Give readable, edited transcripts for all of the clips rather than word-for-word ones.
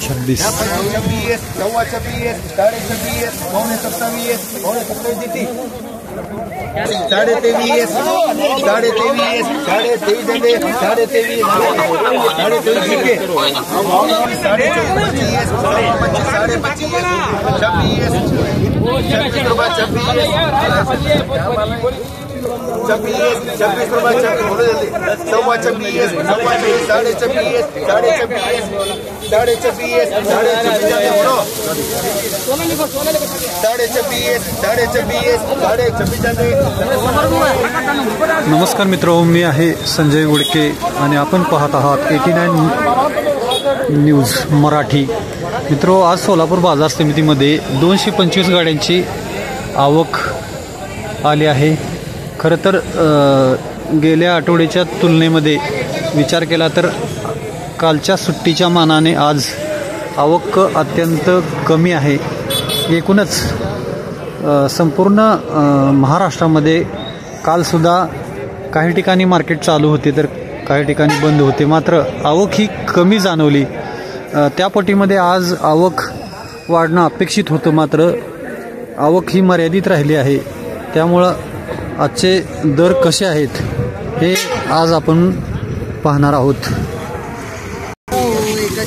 26 26 सव्वा 26 साडे 26 पावणे 27 पावणे 27 देते साडे 23 साडे 23 साडे 23 झाले साडे 23 साडे 23 ठीक साडे 25 साडे 25 26 रुपये 26 रुपये सव्वा 26 सव्वा 26 साडे 26 साडे 26 साडे 26 साडे 26 साडे 26 साडे 26 साडे 26 नमस्कार मित्रांनो, मी आहे संजय गुडके आणि आपण पाहत आहात 89 न्यूज मराठी. मित्रो, आज सोलापूर बाजार समितीमध्ये 225 गाड्यांची आवक आली आहे. खरं तर गेल्या आठवड्याच्या तुलनेमध्ये विचार केला तर कालच्या सुट्टीच्या मानाने आज आवक अत्यंत कमी आहे. एकूणच संपूर्ण महाराष्ट्रामध्ये कालसुद्धा काही ठिकाणी मार्केट चालू होते तर काही ठिकाणी बंद होते, मात्र आवक ही कमी जाणवली. त्या पटीमध्ये आज आवक वाढणं अपेक्षित होतं, मात्र आवक ही मर्यादित राहिली आहे. त्यामुळं आजचे दर कसे आहेत हे आज आपण पाहणार आहोत.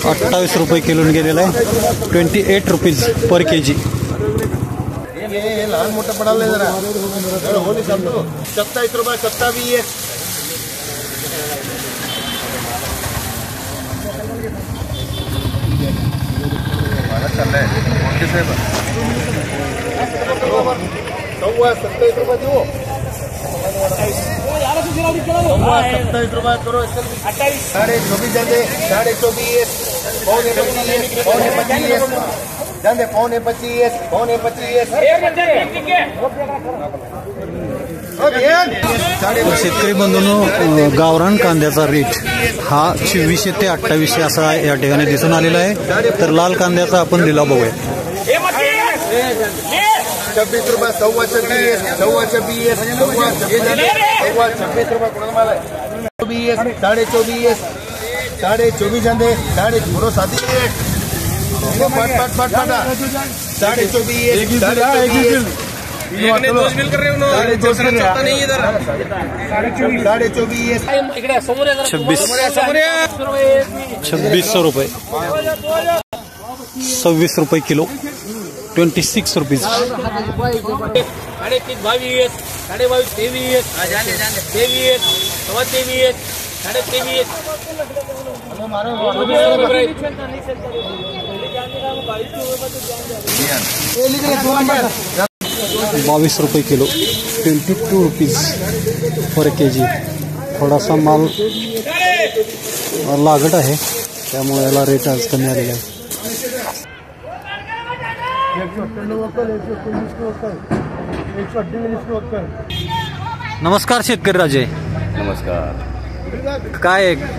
28 रुपये किलोने गेलेला आहे, 28 रुपीज पर केजी. लहान मोठं पडाले जरा 27 रुपये 27 चाललंय सव्वा 27 रुपये देऊ 27 रुपये करो साडे 24 झाले साडे 24 पावणे 25 पावणे 25 झाले पावणे 25 पावणे 25 शेतकरी बंधूंनो, गावरान कांद्याचा रेट हा 2600 ते 2800 असा या ठिकाणी दिसून आलेला आहे. तर लाल कांद्याचा आपण लिलाव बघूया. 26 रुपये सव्वा 26 सव्वा 26 सव्वा 26 रुपये कोणाला माल आहे 24 साडे 24 साडे 24 झाले साडे 7 पाट फाटा साडे 24 साडे 24 साडे 2600 रुपये 26 रुपये किलो 26 रुपीज. साडे 22 साडे 22 23 23 सव्वा 23 साडे 23 ₹22 रुपये किलो 22 रुपीज पर केजी. थोडासा माल लागत आहे त्यामुळे याला रेट आज कमी आलेला आहे. नमस्कार शेतकरी राजे. नमस्कार.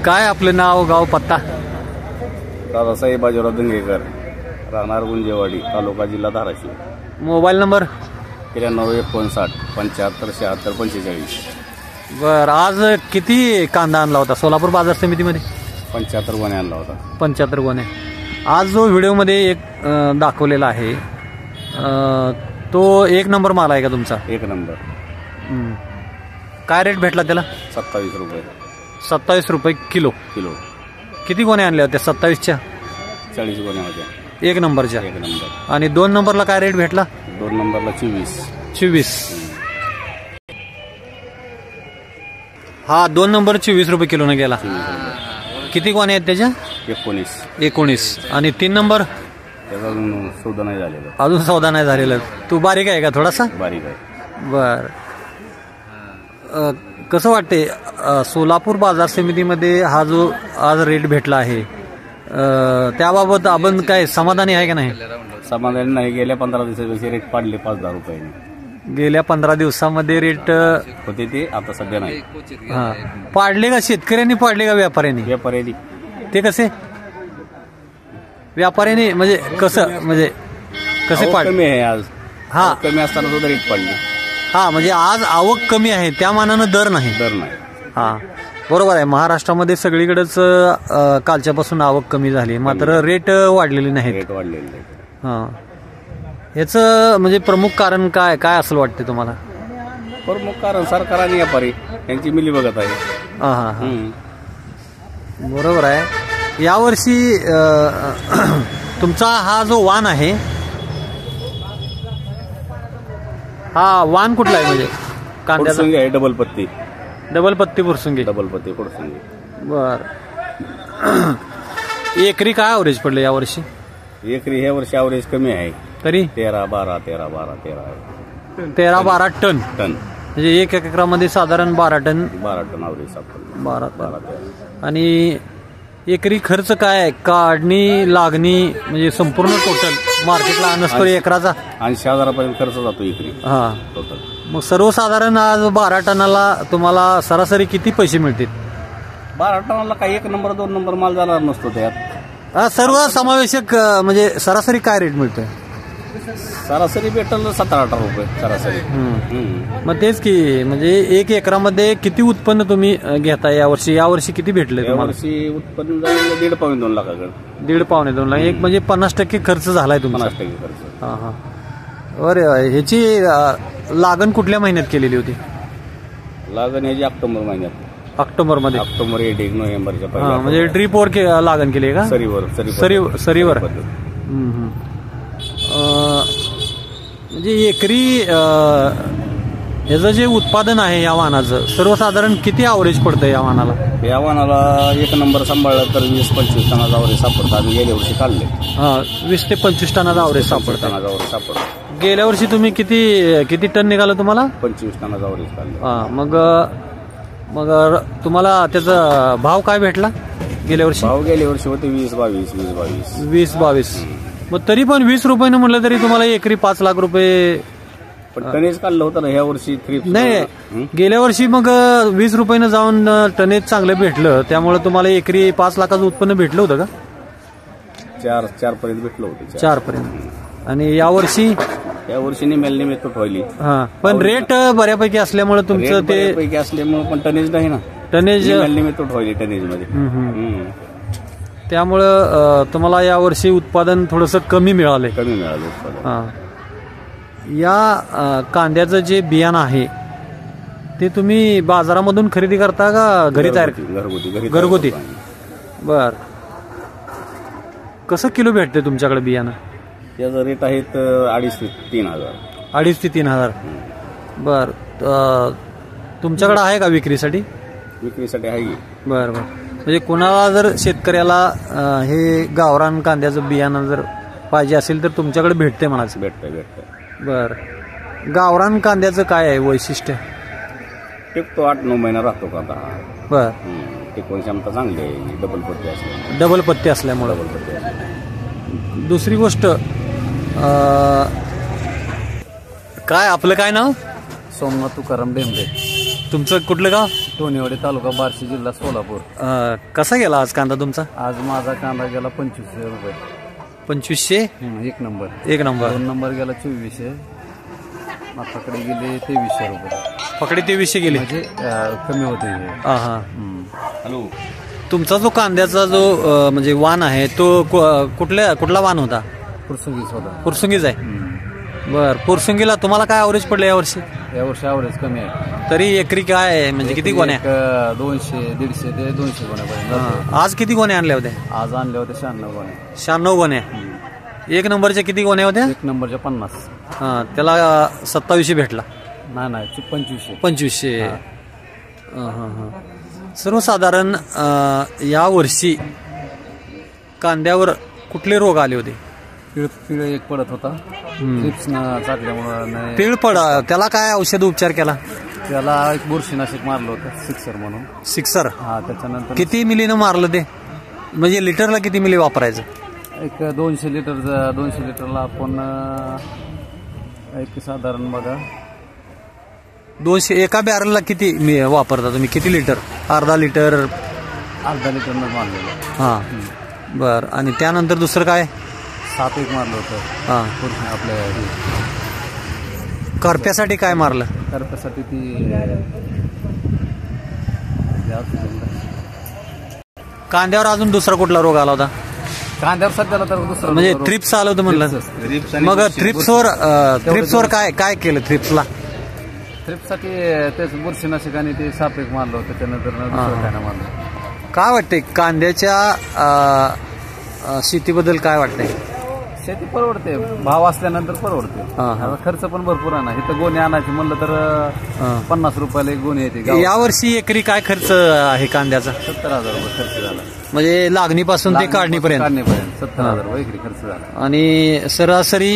काय आपलं नाव, गाव, पत्ता? दादासाहेब बाजीराव दंगेकर, राहणार गुंजेवाडी, तालुका, जिल्हा धाराशिव. Mobile number 93 75 76 45. बर, आज किती कांदा आणला होता सोलापूर बाजार समितीमध्ये? 75 गोणे आणला होता. 75 गोणे. आज जो व्हिडिओमध्ये एक दाखवलेला आहे तो 1 नंबर माल आहे का तुमचा? 1 नंबर. काय रेट भेटला त्याला? 27 रुपये. 27 रुपये किलो. किती गोणे आणल्या होत्या 27च्या? 40 गोण्या होत्या 1 नंबरच्या. 1 नंबर. आणि 2 नंबरला काय रेट भेटला? 2 नंबरला 24. हा 2 नंबर 24 रुपये किलोने गेला. किती गोणे आहेत त्याच्या? 19. आणि 3 नंबर त्याचा अजून सौदा नाही झालेला. अजून सौदा नाही झालेला. तू बारीक आहे का? थोडासा बारीक आहे. बर. कसं वाटते सोलापूर बाजार समितीमध्ये हा जो आज रेट भेटला आहे त्याबाबत आपण काय समाधानी आहे का नाही? समाधानी नाही. गेल्या 15 दिवसापेक्षा रेट पाडले 5-10 रुपयांनी. गेल्या 15 दिवसामध्ये रेट होते ते आता सध्या नाही. हा पाडले का? शेतकऱ्यांनी पाडले का व्यापाऱ्यांनी? व्यापाऱ्यांनी. ते कसे व्यापाऱ्यांनी म्हणजे कसं म्हणजे कसे पाडले? कमी आहे आज. हा कमी असताना सुद्धा रेट पाडले. हा म्हणजे आज आवक कमी आहे त्या मानानं दर नाही. दर नाही. हा बरोबर आहे. महाराष्ट्रामध्ये सगळीकडेच कालच्यापासून आवक कमी झाली, मात्र रेट वाढलेले नाहीत. रेट वाढलेले. हां, याचं म्हणजे प्रमुख कारण काय काय असं वाटते तुम्हाला? प्रमुख कारण सरकार आणि व्यापारी यांची मिली बघत आहे. हां हां हां, बरोबर आहे. यावर्षी तुमचा हा जो वाण आहे, हा वाण कुठला आहे? म्हणजे कांद्याचा आहे डबल पत्ती. डबल पत्ती पुरसुंगी. डबल पत्ती पुरसुंगी. बर. एकरी काय ॲव्हरेज पडलं यावर्षी? एकरी ह्या वर्षी ॲव्हरेज कमी आहे. तरी 13-12 आहे. 13-12 टन. म्हणजे 1 एकरामध्ये साधारण 12 टन. 12 टन ॲव्हरेज सापडलं. 12. आणि एकरी खर्च काय आहे? काढणी, लागणी, म्हणजे संपूर्ण टोटल मार्केटला आणसतोरी एकराचा 80,000 खर्च जातो एकरी. हा, टोटल. मग सर्वसाधारण आज 12 टनाला तुम्हाला सरासरी किती पैसे मिळतील? 12 टनाला काही 1 नंबर 2 नंबर माल जाणार नसतो त्यात. सर्व समावेशक म्हणजे सरासरी काय रेट मिळतोय? सरासरी भेटल 17-18 रुपये सरासरी. मग तेच की, म्हणजे 1 एकरामध्ये किती उत्पन्न तुम्ही घेताय यावर्षी? यावर्षी किती भेटले तुम्हाला? यावर्षी उत्पन्न जाईल 1.5-2 लाखाकडे. 1.5-2 लाख. एक म्हणजे 50% खर्च झालाय तुमचा. 50% खर्च. हा हा. अरे, ह्याची लागण कुठल्या महिन्यात केलेली होती? लागण याची ऑक्टोबर महिन्यात. ऑक्टोबर मध्ये. ऑक्टोबर 1 नोव्हेंबरच्या पहिल्या. म्हणजे ड्रीपवर लागण केली का? सरीवर. म्हणजे एकरी याचं जे उत्पादन आहे या वाहनाचं सर्वसाधारण किती ॲव्हरेज पडतं या वाहनाला? या वाहनाला 1 नंबर सांभाळलं तर 20-25 टनाचा ॲव्हरेज सापडतं. आम्ही गेल्या वर्षी काढले. हा, 20 ते 25 टनाचा ॲव्हरेज सापडतं. गेल्या वर्षी तुम्ही किती टन निघालं तुम्हाला? 25 टनाचा ॲव्हरेज काढलं. हा, मग तुम्हाला त्याचा भाव काय भेटला गेल्या वर्षी? भाव गेल्या वर्षी होते 20-22. 20-22. मग तरी पण 20 रुपयानं म्हटलं तरी तुम्हाला एकरी 5 लाख रुपये. पण टनेज काढलं होतं ना ह्या वर्षी. नाही, गेल्या वर्षी मग 20 रुपयानं जाऊन टनेज चांगलं भेटलं, त्यामुळे तुम्हाला एकरी 5 लाखाचं उत्पन्न भेटलं होतं का? 4 पर्यंत भेटलं होतं. 4 पर्यंत. आणि यावर्षी निम्याला तुट व्हायली. हा, पण रेट बऱ्यापैकी असल्यामुळे तुमचं ते असल्यामुळे पण टनेज नाही ना. टनेज तुट व्हायली टनेज मध्ये. त्यामुळं तुम्हाला यावर्षी उत्पादन थोडंसं कमी मिळालंय. उत्पादन. हा. या कांद्याचं जे बियाणं आहे ते तुम्ही बाजारामधून खरेदी करता का घरी तयार? घरगुती. बर. कसं किलो भेटते तुमच्याकडे बियाणं? याचा रेट आहे 2,500 ते 3,000. 2,500 ते 3,000. बर. तुमच्याकडे आहे का विक्रीसाठी? विक्रीसाठी आहे. बर बर. म्हणजे कोणाला जर शेतकऱ्याला हे गावरान कांद्याचं बियाणं जर पाहिजे असेल तर तुमच्याकडे भेटते म्हणायचं? भेटते. बर. गावरान कांद्याचं काय आहे वैशिष्ट्य? टिकतो 8-9 महिना राहतो कांदा. बर. टिकवून क्षमता चांगली आहे. डबल पत्ती असल्यामुळे. दुसरी गोष्ट, काय आपलं काय नाव? सोमनाथ तुकाराम डेंबरे. तुमचं कुठलं गाव? टोनेवाडी तालुका बार्शी जिल्हा सोलापूर. कसा गेला आज कांदा तुमचा? आज माझा कांदा गेला 2500 रुपये. 2500? 1 नंबर. 1 नंबर. 2 नंबर गेला 2400. मापाकडे गेले 2300 रुपये. पकडे 2300 गेले. म्हणजे कमी होते. हा. हॅलो. तुमचा जो कांद्याचा जो म्हणजे वाण आहे तो कुठला वाण होता? पुरसुंगीच होता. पुरसुंगीच आहे. बर. पुरसुंगीला तुम्हाला काय ॲव्हरेज पडलं यावर्षी? यावर्षी ॲव्हरेज कमी आहे. तरी एकरी काय आहे म्हणजे किती गोण्या? 200-150 ते 200 गोण्यापर्यंत. आज किती गोण्या आणल्या होत्या? आज आणल्या होत्या 96 गोण्या. 96 गोण्या. 1 नंबरच्या किती गोण्या होत्या? 1 नंबरच्या 50. हा, त्याला 2700 भेटला. नाही 2500. सर्वसाधारण या वर्षी कांद्यावर कुठले रोग आले होते? पिळ एक पडत होता. चाकल्यामुळे पिळ पड. त्याला काय औषध उपचार केला? त्याला एक बुरशीनाशक मारलं होतं, सिक्सर म्हणून. सिक्सर? हा. त्याच्यानंतर किती मिलीनं मारलं ते? म्हणजे लिटरला किती मिली वापरायचं? एक 200 लिटरला आपण एक साधारण बघा 200 एका बॅरलला किती वापरता तुम्ही? किती लिटर? अर्धा लिटर न मारलेलं. हा. बर. आणि त्यानंतर दुसरं काय? 7 एक मारलं होतं. हा. आपल्या करप्यासाठी काय मारलं? करप्यासाठी ती कांद्यावर अजून दुसरा कुठला रोग आला होता? कांद्यावर सध्याला तर दुसरं म्हणजे थ्रिप्स आलं होतं म्हणलं. मग थ्रिप्सवर काय केलं? थ्रिप्ससाठी तेच बुरशीनाशक आणि ते सापेक मारलं होतं, त्यानंतर दुसरं काय नाही मारलं. काय वाटतंय कांद्याच्या शेतीबद्दल काय वाटतंय? शेती परवडते, भाव असल्यानंतर परवडते. आता खर्च पण भरपूर आहे ना. इथं गोणी आणायची म्हणलं तर 50 रुपयाला एक गोणी येते. यावर्षी एकरी काय खर्च आहे कांद्याचा? 70,000 रुपये खर्च झाला. म्हणजे लागणीपासून ते काढणीपर्यंत 70,000 रुपये एकरी खर्च झाला. आणि सरासरी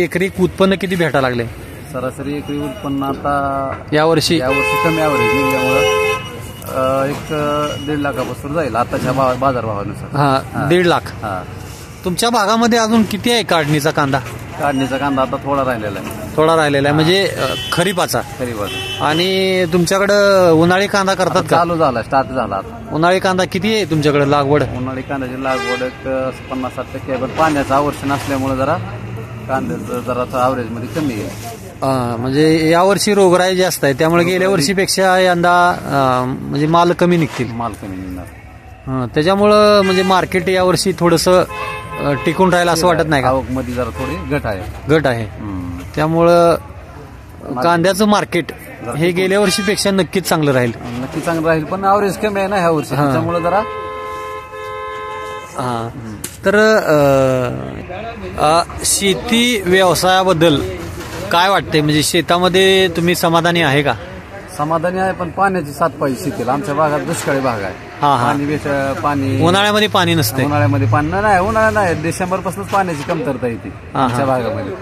एकरी उत्पन्न किती भेटायला लागले? सरासरी एकरी उत्पन्न आता यावर्षी कमी ॲव्हरेज निघल्यामुळं एक 1.5 लाखापासून जाईल आताच्या बाजारभावानुसार. 1.5 लाख. तुमच्या भागामध्ये अजून किती आहे काढणीचा कांदा? काढणीचा कांदा आता थोडा राहिलेला आहे. म्हणजे खरीपाचा. आणि तुमच्याकडं उन्हाळी कांदा करतात का? चालू झाला, स्टार्ट झाला. उन्हाळी कांदा किती आहे तुमच्याकडे लागवड? उन्हाळी कांद्याची लागवड 50-60% आहे, पण पाण्याचं आवर्षण असल्यामुळे जरा कांद्याचं जरा ॲव्हरेज मध्ये कमी आहे. म्हणजे यावर्षी रोगराई जास्त आहे, त्यामुळे गेल्या वर्षीपेक्षा यंदा म्हणजे माल कमी निघतील. त्याच्यामुळं म्हणजे मार्केट यावर्षी थोडंसं टिकून राहिलं असं वाटत नाही का? मध्ये जरा थोडी घट आहे. त्यामुळं कांद्याचं मार्केट हे गेल्या वर्षीपेक्षा नक्कीच चांगलं राहील. पण ॲव्हरेज कमी आहे ना ह्या वर्षी, त्यामुळे जरा. तर शेती व्यवसायाबद्दल काय वाटते? म्हणजे शेतामध्ये तुम्ही समाधानी आहे का? समाधानी आहे, पण पाण्याची साथ पाहिजे शेतीला. आमच्या भागात दुष्काळी भाग आहे. पाणी उन्हाळ्यामध्ये पाणी नसते. उन्हाळ्यामध्ये पाणी नाही. उन्हाळ्या नाही, डिसेंबर पासूनच पाण्याची कमतरता येते आमच्या भागामध्ये.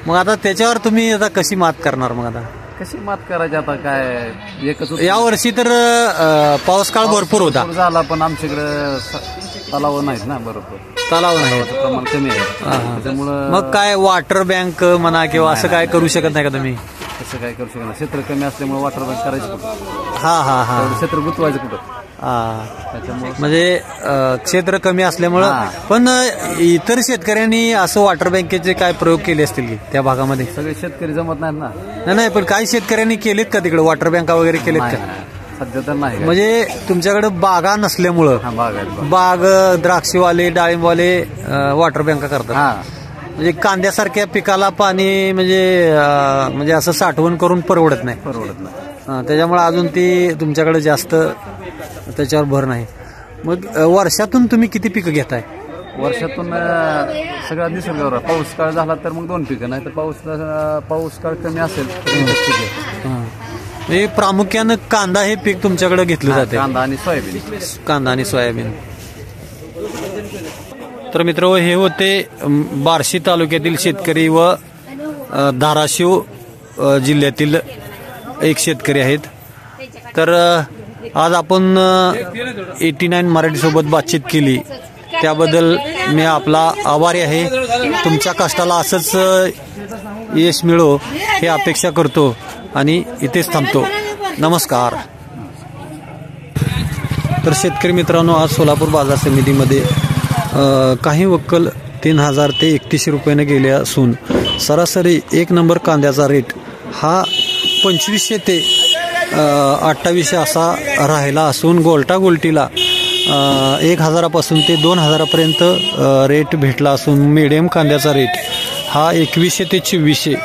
मग आता त्याच्यावर तुम्ही आता कशी मात करणार? मग आता कशी मात करायची? आता काय एकच. यावर्षी तर पाऊस काळ भरपूर होता झाला, पण आमच्याकडे तलाव नाहीत ना, बरोबर तलाव नाही, प्रमाण कमी आहे. त्याच्यामुळं मग काय वॉटर बँक म्हणा किंवा असं काय करू शकत नाही का तुम्ही? तसं काय करू शकत नाही. क्षेत्र कमी असल्यामुळे वॉटर बँक करायची कुठं? क्षेत्र गुंतवायचं कुठं? म्हणजे क्षेत्र कमी असल्यामुळं. पण इतर शेतकऱ्यांनी असं वॉटर बँकेचे काय प्रयोग केले असतील की त्या भागामध्ये? सगळे शेतकरी जमत नाहीत ना. नाही, पण काही शेतकऱ्यांनी केलेत का तिकडे वॉटर बँका वगैरे केलेत का? सध्या तर नाही. म्हणजे तुमच्याकडे बागा नसल्यामुळं बाग, द्राक्षीवाले, डाळिंबवाले वॉटर बँका करतात. म्हणजे कांद्यासारख्या पिकाला पाणी म्हणजे असं साठवण करून परवडत नाही. त्याच्यामुळे अजून ती तुमच्याकडे जास्त त्याच्यावर भर नाही. मग वर्षातून तुम्ही किती पिकं घेताय? वर्षातून सगळा निसर्गावर. पाऊस काळ झाला तर मग 2 पिकं, नाही तर पाऊस काळ कमी असेल तर प्रामुख्यानं कांदा हे पीक तुमच्याकडे घेतलं जाते. कांदा आणि सोयाबीन. तर मित्र, हे होते बार्शी तालुक्यातील शेतकरी व धाराशिव जिल्ह्यातील एक शेतकरी आहेत. तर आज आपण 89 मराठीसोबत बातचीत केली, त्याबद्दल मी आपला आभारी आहे. तुमच्या कष्टाला असंच यश मिळो हे अपेक्षा करतो आणि इथेच थांबतो. नमस्कार. तर शेतकरी मित्रांनो, आज सोलापूर बाजार समितीमध्ये काही वक्कल 3,000 ते 3100 रुपयाने गेले असून सरासरी 1 नंबर कांद्याचा रेट हा 2500 ते 2800 असा राहिला असून गोल्टा गोल्टीला 1000पासून ते 2000पर्यंत रेट भेटला असून मीडियम कांद्याचा रेट हा 2100 ते 2400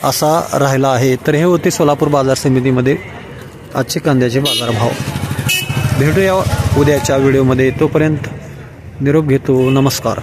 असा राहिला आहे. तर हे होते सोलापूर बाजार समितीमध्ये आजचे कांद्याचे बाजारभाव. भेटूया उद्याच्या व्हिडिओमध्ये. तोपर्यंत निरोप घेतो. नमस्कार.